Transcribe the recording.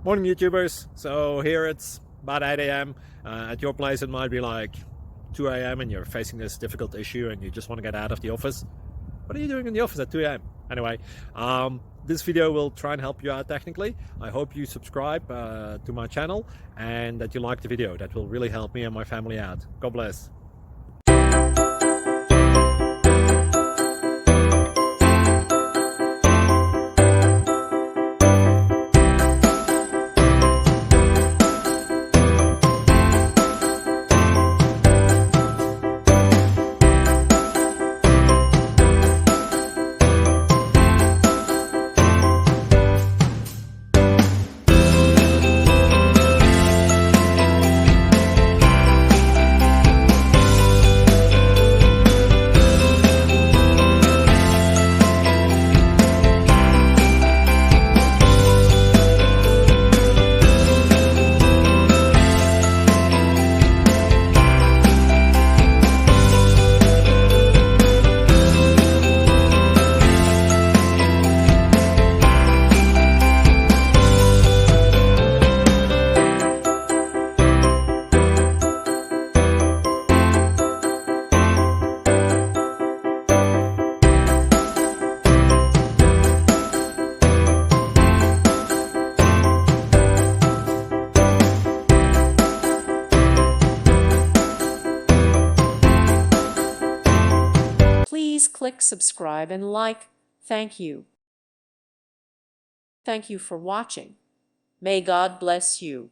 Morning YouTubers. So here it's about 8 a.m. At your place it might be like 2 a.m. and you're facing this difficult issue and you just want to get out of the office. What are you doing in the office at 2 a.m.? Anyway, this video will try and help you out technically. I hope you subscribe to my channel and that you like the video. That will really help me and my family out. God bless. Please click subscribe and like. Thank you. Thank you for watching. May God bless you.